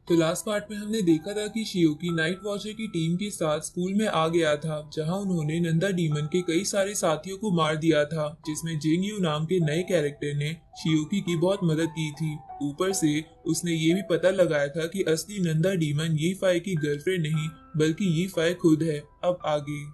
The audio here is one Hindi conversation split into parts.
तो लास्ट पार्ट में हमने देखा था कि शियोकी नाइट वॉचर की टीम के साथ स्कूल में आ गया था, जहां उन्होंने नंदा डीमन के कई सारे साथियों को मार दिया था, जिसमें जिंगयू नाम के नए कैरेक्टर ने शियोकी की बहुत मदद की थी। ऊपर से उसने ये भी पता लगाया था कि असली नंदा डीमन यी फाई की गर्लफ्रेंड नहीं बल्कि यी फाई खुद है। अब आगे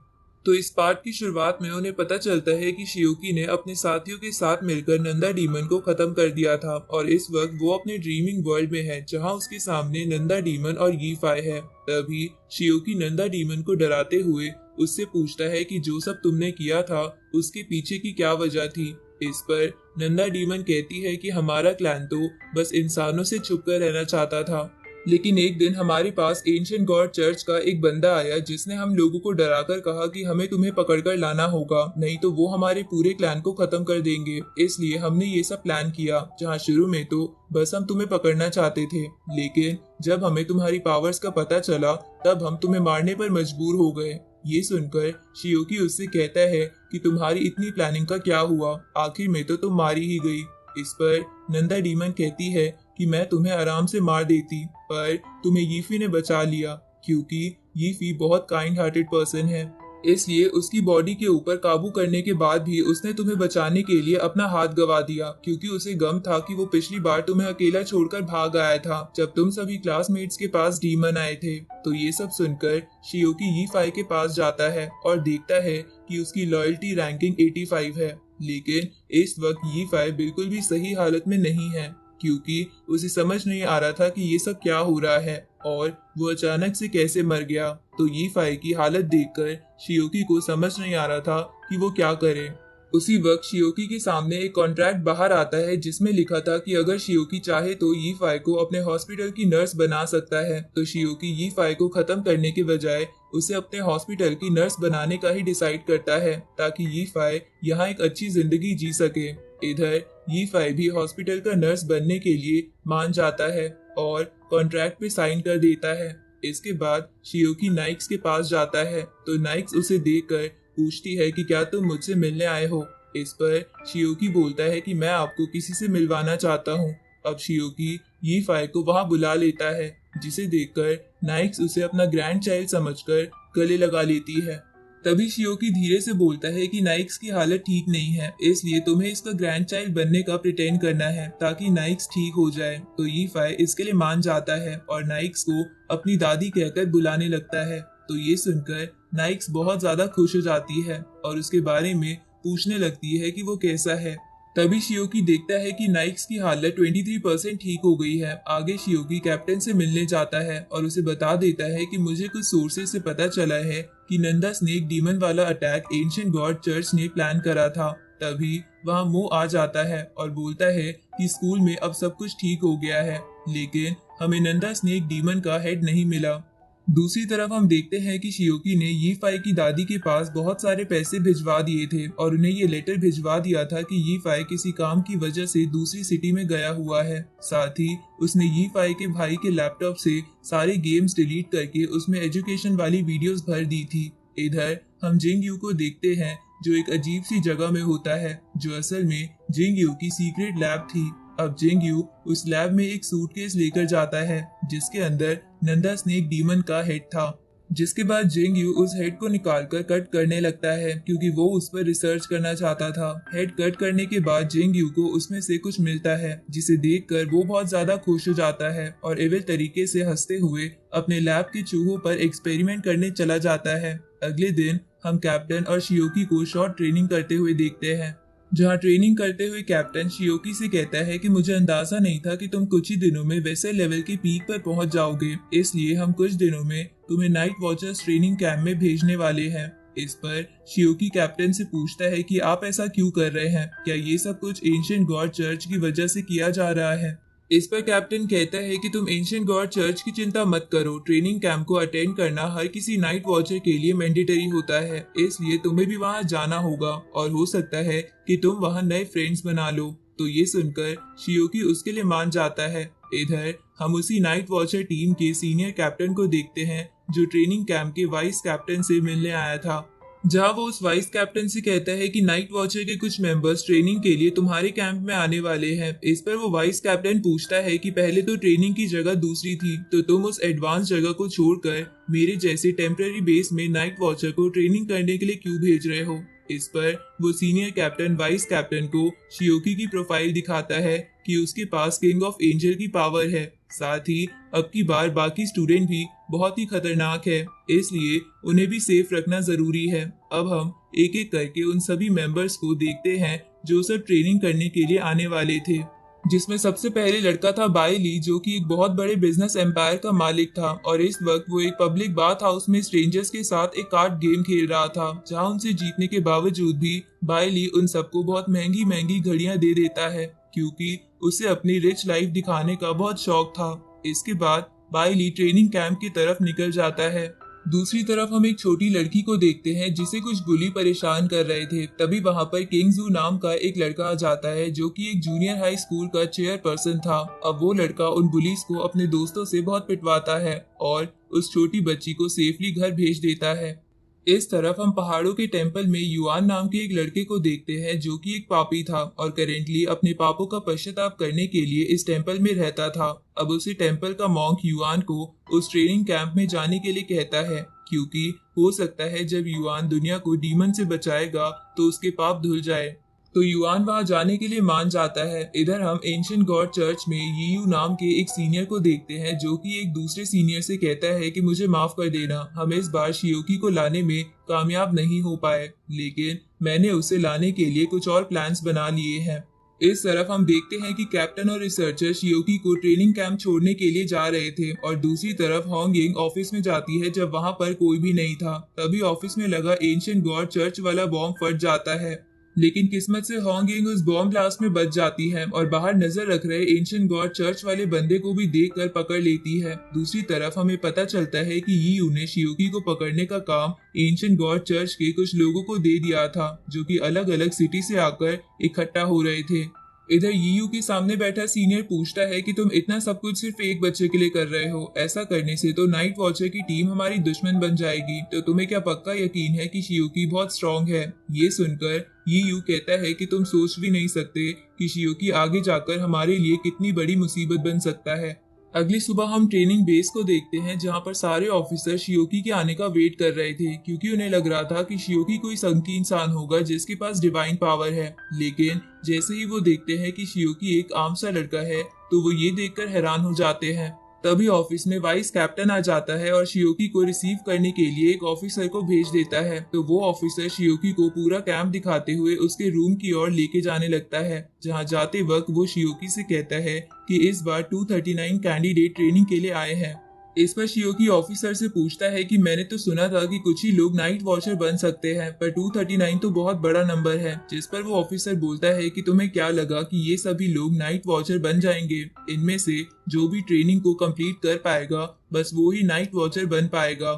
तो इस पार्ट की शुरुआत में उन्हें पता चलता है कि शियोकी ने अपने साथियों के साथ मिलकर नंदा डीमन को खत्म कर दिया था और इस वक्त वो अपने ड्रीमिंग वर्ल्ड में है, जहां उसके सामने नंदा डीमन और यी फाई है। तभी शियोकी नंदा डीमन को डराते हुए उससे पूछता है कि जो सब तुमने किया था उसके पीछे की क्या वजह थी। इस पर नंदा डीमन कहती है कि हमारा क्लैन तो बस इंसानों से छुपकर रहना चाहता था, लेकिन एक दिन हमारे पास एंशिएंट गॉड चर्च का एक बंदा आया जिसने हम लोगों को डराकर कहा कि हमें तुम्हें पकड़कर लाना होगा, नहीं तो वो हमारे पूरे क्लैन को खत्म कर देंगे। इसलिए हमने ये सब प्लान किया, जहाँ शुरू में तो बस हम तुम्हें पकड़ना चाहते थे, लेकिन जब हमें तुम्हारी पावर्स का पता चला तब हम तुम्हें मारने पर मजबूर हो गए। ये सुनकर शियोकी उससे कहता है कि तुम्हारी इतनी प्लानिंग का क्या हुआ, आखिर में तो तुम मारी ही गई। इस पर नंदा डीमन कहती है कि मैं तुम्हें आराम से मार देती, पर तुम्हें यीफी ने बचा लिया, क्योंकि यीफी बहुत काइंड हार्टेड पर्सन है, इसलिए उसकी बॉडी के ऊपर काबू करने के बाद भी उसने तुम्हें बचाने के लिए अपना हाथ गवा दिया, क्योंकि उसे गम था कि वो पिछली बार तुम्हें अकेला छोड़कर भाग आया था जब तुम सभी क्लासमेट्स के पास डीमन आए थे। तो ये सब सुनकर शियोकी यी फाई के पास जाता है और देखता है कि उसकी लॉयल्टी रैंकिंग 85 है, लेकिन इस वक्त यी फाई बिल्कुल भी सही हालत में नहीं है, क्योंकि उसे समझ नहीं आ रहा था कि ये सब क्या हो रहा है और वो अचानक से कैसे मर गया। तो यी फाई की हालत देखकर शियोकी को समझ नहीं आ रहा था कि वो क्या करे। उसी वक्त शियोकी के सामने एक कॉन्ट्रैक्ट बाहर आता है जिसमें लिखा था कि अगर शियोकी चाहे तो यी फाई को अपने हॉस्पिटल की नर्स बना सकता है। तो शियोकी यी फाई को खत्म करने के बजाय उसे अपने हॉस्पिटल की नर्स बनाने का ही डिसाइड करता है, ताकि यी फाई यहाँ एक अच्छी जिंदगी जी सके। इधर यी फाई भी हॉस्पिटल का नर्स बनने के लिए मान जाता है और कॉन्ट्रैक्ट पे साइन कर देता है। इसके बाद शियोकी नाइक्स के पास जाता है, तो नाइक्स उसे देखकर पूछती है कि क्या तुम मुझसे मिलने आए हो। इस पर शियोकी बोलता है कि मैं आपको किसी से मिलवाना चाहता हूँ। अब शियोकी यी फाई को वहाँ बुला लेता है, जिसे देखकर नाइक्स उसे अपना ग्रैंड चाइल्ड समझकर गले लगा लेती है। तभी शियोकी धीरे से बोलता है कि नाइक्स की हालत ठीक नहीं है, इसलिए तुम्हें इसका ग्रैंड चाइल्ड बनने का प्रिटेंड करना है ताकि नाइक्स ठीक हो जाए। तो यी फाई इसके लिए मान जाता है और नाइक्स को अपनी दादी कहकर बुलाने लगता है। तो ये सुनकर नाइक्स बहुत ज्यादा खुश हो जाती है और उसके बारे में पूछने लगती है कि वो कैसा है। तभी शियोकी देखता है कि नाइक्स की हालत 23% ठीक हो गई है। आगे शियोकी कैप्टन से मिलने जाता है और उसे बता देता है कि मुझे कुछ सोर्सेज से पता चला है कि नंदा स्नेक डीमन वाला अटैक एंशिएंट गॉड चर्च ने प्लान करा था। तभी वहाँ मो आ जाता है और बोलता है कि स्कूल में अब सब कुछ ठीक हो गया है, लेकिन हमें नंदा स्नेक डीमन का हेड नहीं मिला। दूसरी तरफ हम देखते हैं कि शियोकी ने यी फाई की दादी के पास बहुत सारे पैसे भिजवा दिए थे और उन्हें ये लेटर भिजवा दिया था कि यी फाई किसी काम की वजह से दूसरी सिटी में गया हुआ है। साथ ही उसने यी फाई के भाई के लैपटॉप से सारे गेम्स डिलीट करके उसमें एजुकेशन वाली वीडियोस भर दी थी। इधर हम जिंगयू को देखते हैं जो एक अजीब सी जगह में होता है, जो असल में जिंगयू की सीक्रेट लैब थी। अब जिंगयू उस लैब में एक सूटकेस लेकर जाता है जिसके अंदर नंदा स्नेक डीमन का हेड था, जिसके बाद जिंगयू उस हेड को निकालकर कट करने लगता है क्योंकि वो उस पर रिसर्च करना चाहता था। हेड कट करने के बाद जिंगयू को उसमें से कुछ मिलता है, जिसे देखकर वो बहुत ज्यादा खुश हो जाता है और एविल तरीके से हंसते हुए अपने लैब के चूहों पर एक्सपेरिमेंट करने चला जाता है। अगले दिन हम कैप्टन और शियोकी को शॉर्ट ट्रेनिंग करते हुए देखते हैं, जहाँ ट्रेनिंग करते हुए कैप्टन शियोकी से कहता है कि मुझे अंदाजा नहीं था कि तुम कुछ ही दिनों में वैसे लेवल की पीक पर पहुंच जाओगे, इसलिए हम कुछ दिनों में तुम्हें नाइट वॉचर्स ट्रेनिंग कैंप में भेजने वाले हैं। इस पर शियोकी कैप्टन से पूछता है कि आप ऐसा क्यों कर रहे हैं, क्या ये सब कुछ एंशिएंट गॉड चर्च की वजह से किया जा रहा है। इस पर कैप्टन कहता है कि तुम एंशिएंट गॉड चर्च की चिंता मत करो, ट्रेनिंग कैंप को अटेंड करना हर किसी नाइट वॉचर के लिए मैंडेटरी होता है, इसलिए तुम्हें भी वहां जाना होगा और हो सकता है कि तुम वहां नए फ्रेंड्स बना लो। तो ये सुनकर शियोकी उसके लिए मान जाता है। इधर हम उसी नाइट वॉचर टीम के सीनियर कैप्टन को देखते हैं जो ट्रेनिंग कैंप के वाइस कैप्टन से मिलने आया था। जहां वो उस वाइस कैप्टन से कहता है कि नाइट वॉचर के कुछ मेंबर्स ट्रेनिंग के लिए तुम्हारे कैंप में आने वाले हैं। इस पर वो वाइस कैप्टन पूछता है कि पहले तो ट्रेनिंग की जगह दूसरी थी, तो तुम उस एडवांस जगह को छोड़कर मेरे जैसे टेम्पररी बेस में नाइट वॉचर को ट्रेनिंग करने के लिए क्यों भेज रहे हो। इस पर वो सीनियर कैप्टन वाइस कैप्टन को शियोकी की प्रोफाइल दिखाता है कि उसके पास किंग ऑफ एंजल की पावर है। साथ ही अब की बार बाकी स्टूडेंट भी बहुत ही खतरनाक है, इसलिए उन्हें भी सेफ रखना जरूरी है। अब हम एक एक करके उन सभी मेंबर्स को देखते हैं जो सब ट्रेनिंग करने के लिए आने वाले थे, जिसमें सबसे पहले लड़का था बाइली, जो कि एक बहुत बड़े बिजनेस एम्पायर का मालिक था और इस वक्त वो एक पब्लिक बाथ हाउस में स्ट्रेंजर्स के साथ एक कार्ड गेम खेल रहा था, जहां उनसे जीतने के बावजूद भी बाइली उन सबको बहुत महंगी महंगी घड़ियां दे देता है, क्योंकि उसे अपनी रिच लाइफ दिखाने का बहुत शौक था। इसके बाद बाइली ट्रेनिंग कैंप की तरफ निकल जाता है। दूसरी तरफ हम एक छोटी लड़की को देखते हैं जिसे कुछ बुली परेशान कर रहे थे। तभी वहां पर किंगजू नाम का एक लड़का आ जाता है जो कि एक जूनियर हाई स्कूल का चेयरपर्सन था। अब वो लड़का उन बुलीज को अपने दोस्तों से बहुत पिटवाता है और उस छोटी बच्ची को सेफली घर भेज देता है। इस तरफ हम पहाड़ों के टेंपल में युआन नाम के एक लड़के को देखते हैं जो कि एक पापी था और करेंटली अपने पापों का पश्चाताप करने के लिए इस टेंपल में रहता था। अब उसे टेंपल का मॉन्क युआन को उस ट्रेनिंग कैंप में जाने के लिए कहता है, क्योंकि हो सकता है जब युआन दुनिया को डीमन से बचाएगा तो उसके पाप धुल जाए। तो युआन वहां जाने के लिए मान जाता है। इधर हम एंशिएंट गॉड चर्च में यीयू नाम के एक सीनियर को देखते हैं जो कि एक दूसरे सीनियर से कहता है कि मुझे माफ कर देना, हम इस बार शियोकी को लाने में कामयाब नहीं हो पाए, लेकिन मैंने उसे लाने के लिए कुछ और प्लान्स बना लिए हैं। इस तरफ हम देखते हैं कि कैप्टन और रिसर्चर शियोकी को ट्रेनिंग कैंप छोड़ने के लिए जा रहे थे और दूसरी तरफ होंगिंग ऑफिस में जाती है जब वहां पर कोई भी नहीं था। तभी ऑफिस में लगा एंशिएंट गॉड चर्च वाला बॉम्ब फट जाता है, लेकिन किस्मत से होंगिंग उस बॉम्ब ब्लास्ट में बच जाती है और बाहर नजर रख रहे एंशिएंट गॉड चर्च वाले बंदे को भी देखकर पकड़ लेती है। दूसरी तरफ हमें पता चलता है कि यीयू ने शियोकी को पकड़ने का काम एंशिएंट गॉड चर्च के कुछ लोगों को दे दिया था जो कि अलग अलग सिटी से आकर इकट्ठा हो रहे थे। इधर यीयू के सामने बैठा सीनियर पूछता है कि तुम इतना सब कुछ सिर्फ एक बच्चे के लिए कर रहे हो, ऐसा करने से तो नाइट वॉचर की टीम हमारी दुश्मन बन जाएगी, तो तुम्हें क्या पक्का यकीन है कि शियोकी बहुत स्ट्रांग है। ये सुनकर यीयू कहता है कि तुम सोच भी नहीं सकते कि शियोकी आगे जाकर हमारे लिए कितनी बड़ी मुसीबत बन सकता है। अगली सुबह हम ट्रेनिंग बेस को देखते हैं जहां पर सारे ऑफिसर शियोकी के आने का वेट कर रहे थे, क्योंकि उन्हें लग रहा था कि शियोकी कोई संकी इंसान होगा जिसके पास डिवाइन पावर है। लेकिन जैसे ही वो देखते हैं कि शियोकी एक आम सा लड़का है तो वो ये देखकर हैरान हो जाते हैं। तभी ऑफिस में वाइस कैप्टन आ जाता है और शियोकी को रिसीव करने के लिए एक ऑफिसर को भेज देता है। तो वो ऑफिसर शियोकी को पूरा कैंप दिखाते हुए उसके रूम की ओर लेके जाने लगता है, जहां जाते वक्त वो शियोकी से कहता है कि इस बार 239 कैंडिडेट ट्रेनिंग के लिए आए हैं। इस पर शियोकी ऑफिसर से पूछता है कि मैंने तो सुना था कि कुछ ही लोग नाइट वॉचर बन सकते हैं, पर 239 तो बहुत बड़ा नंबर है। जिस पर वो ऑफिसर बोलता है कि तुम्हें क्या लगा कि ये सभी लोग नाइट वॉचर बन जाएंगे? इनमें से जो भी ट्रेनिंग को कंप्लीट कर पाएगा बस वो ही नाइट वॉचर बन पाएगा।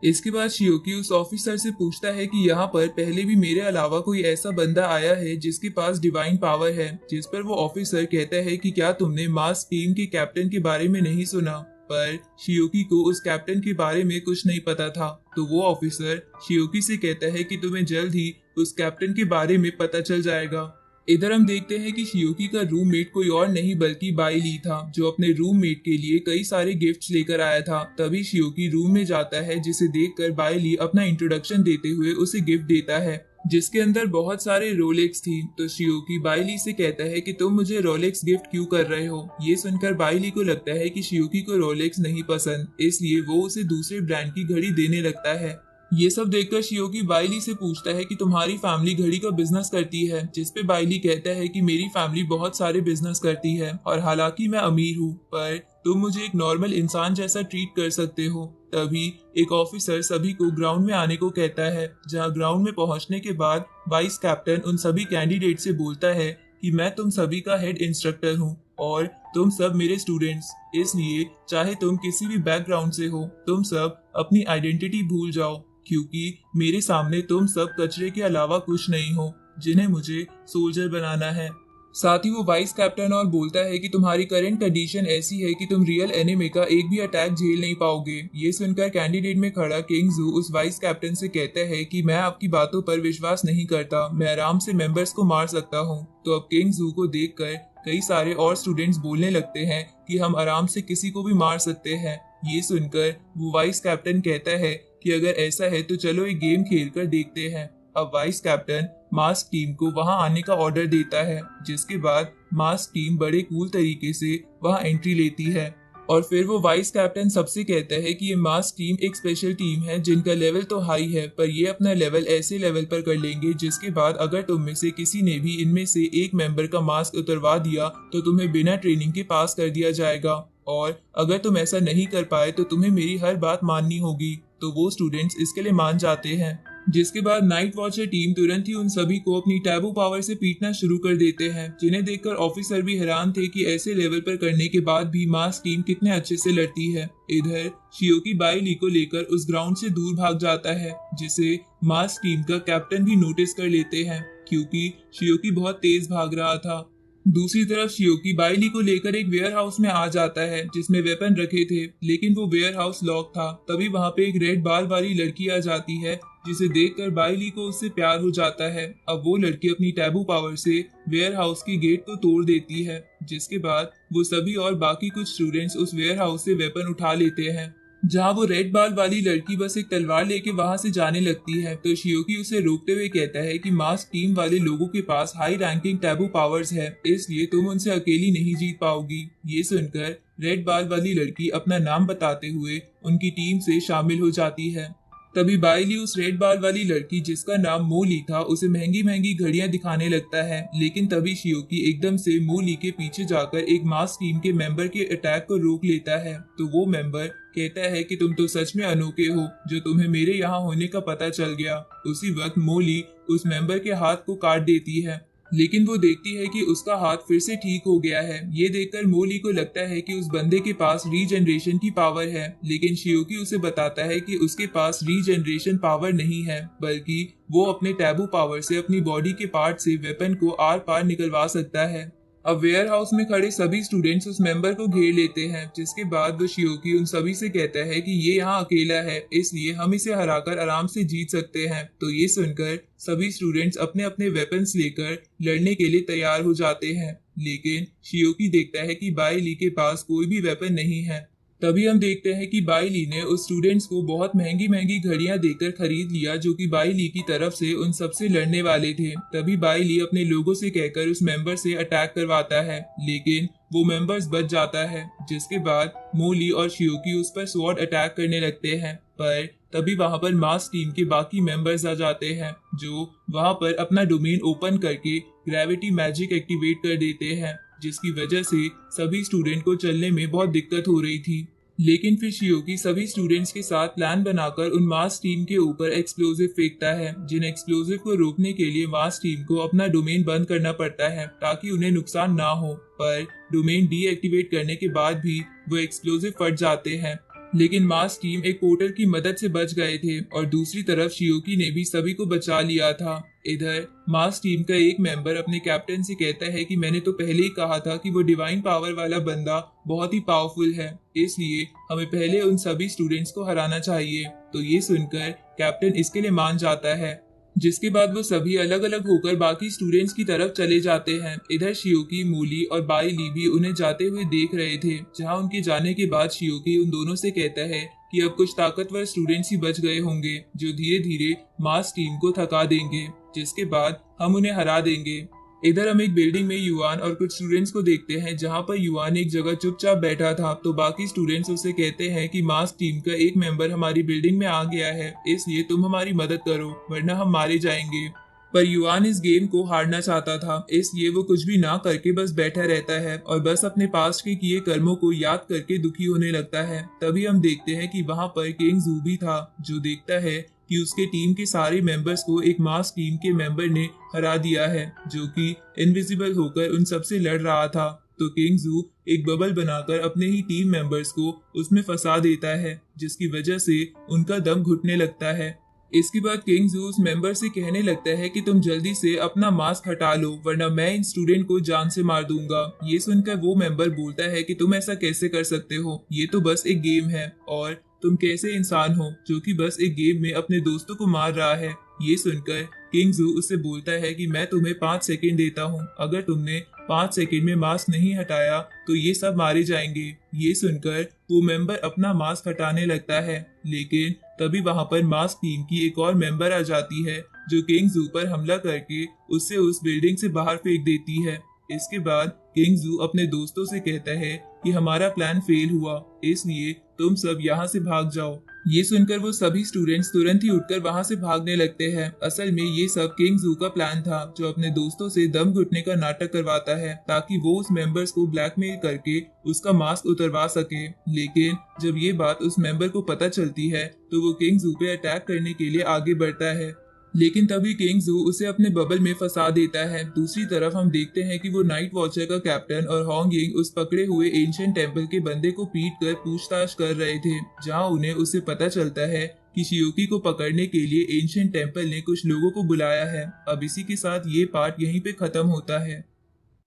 इसके बाद शियोकी उस ऑफिसर से पूछता है कि यहाँ पर पहले भी मेरे अलावा कोई ऐसा बंदा आया है जिसके पास डिवाइन पावर है? जिस पर वो ऑफिसर कहता है कि क्या तुमने मास टीम के कैप्टन के बारे में नहीं सुना? पर शियोकी को उस कैप्टन के बारे में कुछ नहीं पता था। तो वो ऑफिसर शियोकी से कहता है कि तुम्हें जल्द ही उस कैप्टन के बारे में पता चल जाएगा। इधर हम देखते हैं कि शियोकी का रूममेट कोई और नहीं बल्कि बाइली था, जो अपने रूममेट के लिए कई सारे गिफ्ट्स लेकर आया था। तभी शियोकी रूम में जाता है, जिसे देखकर बाइली अपना इंट्रोडक्शन देते हुए उसे गिफ्ट देता है, जिसके अंदर बहुत सारे रोलेक्स थी। तो शियोकी बाइली से कहता है कि तुम मुझे रोलेक्स गिफ्ट क्यों कर रहे हो? ये सुनकर बाइली को लगता है कि शियोकी को रोलेक्स नहीं पसंद, इसलिए वो उसे दूसरे ब्रांड की घड़ी देने लगता है। ये सब देखकर शियोकी बाइली से पूछता है कि तुम्हारी फैमिली घड़ी का बिजनेस करती है? जिस पे बाइली कहता है कि मेरी फैमिली बहुत सारे बिजनेस करती है और हालांकि मैं अमीर हूँ, पर तुम मुझे एक नॉर्मल इंसान जैसा ट्रीट कर सकते हो। तभी एक ऑफिसर सभी को ग्राउंड में आने को कहता है, जहाँ ग्राउंड में पहुंचने के बाद वाइस कैप्टन उन सभी कैंडिडेट से बोलता है कि मैं तुम सभी का हेड इंस्ट्रक्टर हूँ और तुम सब मेरे स्टूडेंट्स, इसलिए चाहे तुम किसी भी बैकग्राउंड से हो, तुम सब अपनी आइडेंटिटी भूल जाओ, क्योंकि मेरे सामने तुम सब कचरे के अलावा कुछ नहीं हो जिन्हें मुझे सोल्जर बनाना है। साथ ही वो वाइस कैप्टन और बोलता है कि तुम्हारी करंट कंडीशन ऐसी है कि तुम रियल एनिमे का एक भी अटैक झेल नहीं पाओगे। ये सुनकर कैंडिडेट में खड़ा किंग जू उस वाइस कैप्टन से कहता है कि मैं आपकी बातों पर विश्वास नहीं करता, मैं आराम से मेंबर्स को मार सकता हूँ। तो अब किंग जू को देखकर कई सारे और स्टूडेंट्स बोलने लगते हैं कि हम आराम से किसी को भी मार सकते हैं। ये सुनकर वो वाइस कैप्टन कहता है कि अगर ऐसा है तो चलो एक गेम खेल कर देखते हैं। अब वाइस कैप्टन मास्क टीम को वहां आने का ऑर्डर देता है, जिसके बाद मास्क टीम बड़े कूल तरीके से वहां एंट्री लेती है। और फिर वो वाइस कैप्टन सबसे कहता है कि ये मास्क टीम एक स्पेशल टीम है जिनका लेवल तो हाई है, पर ये अपना लेवल ऐसे लेवल पर कर लेंगे जिसके बाद अगर तुम में से किसी ने भी इनमें से एक मेंबर का मास्क उतरवा दिया तो तुम्हें बिना ट्रेनिंग के पास कर दिया जाएगा, और अगर तुम ऐसा नहीं कर पाए तो तुम्हें मेरी हर बात माननी होगी। तो वो स्टूडेंट्स इसके लिए मान जाते हैं, जिसके बाद नाइट वॉचर टीम तुरंत ही उन सभी को अपनी टैबू पावर से पीटना शुरू कर देते हैं, जिन्हें देखकर ऑफिसर भी हैरान थे कि ऐसे लेवल पर करने के बाद भी मास्क टीम कितने अच्छे से लड़ती है। इधर शियोकी बाई ली को लेकर उस ग्राउंड से दूर भाग जाता है, जिसे मास्क टीम का कैप्टन भी नोटिस कर लेते हैं क्योंकि शियोकी बहुत तेज भाग रहा था। दूसरी तरफ शियोकी बाइली को लेकर एक वेयर हाउस में आ जाता है जिसमें वेपन रखे थे, लेकिन वो वेयर हाउस लॉक था। तभी वहां पे एक रेड बाल वाली लड़की आ जाती है, जिसे देखकर बाइली को उससे प्यार हो जाता है। अब वो लड़की अपनी टैबू पावर से वेयर हाउस की गेट को तोड़ देती है, जिसके बाद वो सभी और बाकी कुछ स्टूडेंट्स उस वेयर हाउस से वेपन उठा लेते हैं। जहाँ वो रेड बाल वाली लड़की बस एक तलवार लेके वहां से जाने लगती है तो शियोकी उसे रोकते हुए कहता है कि मास्क टीम वाले लोगों के पास हाई रैंकिंग टैबू पावर्स है, इसलिए तुम उनसे अकेली नहीं जीत पाओगी। ये सुनकर रेड बाल वाली लड़की अपना नाम बताते हुए उनकी टीम से शामिल हो जाती है। तभी बाइली उस रेड बाल वाली लड़की जिसका नाम मोली था उसे महंगी महंगी घड़ियां दिखाने लगता है, लेकिन तभी शियोकी एकदम से मोली के पीछे जाकर एक मास्क टीम के मेंबर के अटैक को रोक लेता है। तो वो मेंबर कहता है कि तुम तो सच में अनोखे हो जो तुम्हें मेरे यहाँ होने का पता चल गया। उसी वक्त मोली उस मेंबर के हाथ को काट देती है, लेकिन वो देखती है कि उसका हाथ फिर से ठीक हो गया है। ये देखकर मोली को लगता है कि उस बंदे के पास रीजनरेशन की पावर है, लेकिन शियोकी उसे बताता है कि उसके पास रीजनरेशन पावर नहीं है, बल्कि वो अपने टैबू पावर से अपनी बॉडी के पार्ट से वेपन को आर पार निकलवा सकता है। अब वेयर हाउस में खड़े सभी स्टूडेंट्स उस मेंबर को घेर लेते हैं, जिसके बाद वो शियोकी उन सभी से कहता है कि ये यहाँ अकेला है, इसलिए हम इसे हराकर आराम से जीत सकते हैं। तो ये सुनकर सभी स्टूडेंट्स अपने अपने वेपन्स लेकर लड़ने के लिए तैयार हो जाते हैं, लेकिन शियोकी देखता है कि बाई ली के पास कोई भी वेपन नहीं है। तभी हम देखते हैं कि बाई ली ने उस स्टूडेंट्स को बहुत महंगी महंगी घड़ियां देकर खरीद लिया जो कि बाई ली की तरफ से उन सबसे लड़ने वाले थे। तभी बाई ली अपने लोगों से कहकर उस मेंबर से अटैक करवाता है, लेकिन वो मेंबर्स बच जाता है, जिसके बाद मोली और शियोकी उस पर स्वॉर्ड अटैक करने लगते हैं। पर तभी वहां पर मास्क टीम के बाकी मेंबर्स आ जाते हैं, जो वहां पर अपना डोमेन ओपन करके ग्रेविटी मैजिक एक्टिवेट कर देते हैं, जिसकी वजह से सभी स्टूडेंट को चलने में बहुत दिक्कत हो रही थी। लेकिन फिर शियोकी सभी स्टूडेंट्स के साथ प्लान बनाकर उन मास टीम के ऊपर एक्सप्लोजिव फेंकता है, जिन एक्सप्लोजिव को रोकने के लिए मास टीम को अपना डोमेन बंद करना पड़ता है ताकि उन्हें नुकसान ना हो। पर डोमेन डीएक्टिवेट करने के बाद भी वो एक्सप्लोजिव फट जाते हैं, लेकिन मास टीम एक पोर्टर की मदद से बच गए थे और दूसरी तरफ शियोकी ने भी सभी को बचा लिया था। इधर मास टीम का एक मेंबर अपने कैप्टन से कहता है कि मैंने तो पहले ही कहा था कि वो डिवाइन पावर वाला बंदा बहुत ही पावरफुल है, इसलिए हमें पहले उन सभी स्टूडेंट्स को हराना चाहिए। तो ये सुनकर कैप्टन इसके लिए मान जाता है, जिसके बाद वो सभी अलग अलग होकर बाकी स्टूडेंट्स की तरफ चले जाते हैं। इधर शियोकी, मूली और बाई ली भी उन्हें जाते हुए देख रहे थे, जहां उनके जाने के बाद शियोकी उन दोनों से कहता है कि अब कुछ ताकतवर स्टूडेंट्स ही बच गए होंगे जो धीरे धीरे मास टीम को थका देंगे, जिसके बाद हम उन्हें हरा देंगे। इधर हम एक बिल्डिंग में युआन और कुछ स्टूडेंट्स को देखते हैं, जहां पर युआन एक जगह चुपचाप बैठा था। तो बाकी स्टूडेंट्स उसे कहते हैं कि मास टीम का एक मेंबर हमारी बिल्डिंग में आ गया है, इसलिए तुम हमारी मदद करो वरना हम मारे जाएंगे। पर युआन इस गेम को हारना चाहता था, इसलिए वो कुछ भी ना करके बस बैठा रहता है और बस अपने पास्ट के किए कर्मों को याद करके दुखी होने लगता है। तभी हम देखते हैं कि वहां पर किंग जू भी था, जो देखता है कि उसके टीम के सारे मेंबर्स को एक मास टीम के मेंबर ने हरा दिया है, जो कि इनविजिबल होकर उन सबसे लड़ रहा था। तो किंग जू एक बबल बनाकर अपने ही टीम मेंबर्स को उसमें फंसा देता है, जिसकी वजह से उनका दम घुटने लगता है। इसके बाद किंग जू उस मेंबर से कहने लगता है कि तुम जल्दी से अपना मास्क हटा लो वरना मैं इन स्टूडेंट को जान से मार दूंगा। ये सुनकर वो मेंबर बोलता है कि तुम ऐसा कैसे कर सकते हो, ये तो बस एक गेम है और तुम कैसे इंसान हो जो कि बस एक गेम में अपने दोस्तों को मार रहा है। ये सुनकर किंग जू उससे बोलता है कि मैं तुम्हें 5 सेकंड देता हूँ, अगर तुमने 5 सेकंड में मास्क नहीं हटाया तो ये सब मारे जाएंगे। ये सुनकर वो मेंबर अपना मास्क हटाने लगता है, लेकिन तभी वहां पर मास्क टीम की एक और मेंबर आ जाती है जो किंग जू पर हमला करके उससे उस बिल्डिंग से बाहर फेंक देती है। इसके बाद किंग जू अपने दोस्तों से कहता है कि हमारा प्लान फेल हुआ, इसलिए तुम सब यहाँ से भाग जाओ। ये सुनकर वो सभी स्टूडेंट्स तुरंत ही उठकर वहां से भागने लगते हैं। असल में ये सब किंग जू का प्लान था जो अपने दोस्तों से दम घुटने का नाटक करवाता है ताकि वो उस मेंबर्स को ब्लैकमेल करके उसका मास्क उतरवा सके। लेकिन जब ये बात उस मेंबर को पता चलती है तो वो किंग जू पे अटैक करने के लिए आगे बढ़ता है, लेकिन तभी किंग जू उसे अपने बबल में फंसा देता है। दूसरी तरफ हम देखते हैं कि वो नाइट वॉचर का कैप्टन और होंग यिंग उस पकड़े हुए एंशिएंट टेंपल के बंदे को पीट कर पूछताछ कर रहे थे, जहां उन्हें उससे पता चलता है कि शियोकी को पकड़ने के लिए एंशिएंट टेंपल ने कुछ लोगों को बुलाया है। अब इसी के साथ ये पार्ट यहीं पे खत्म होता है।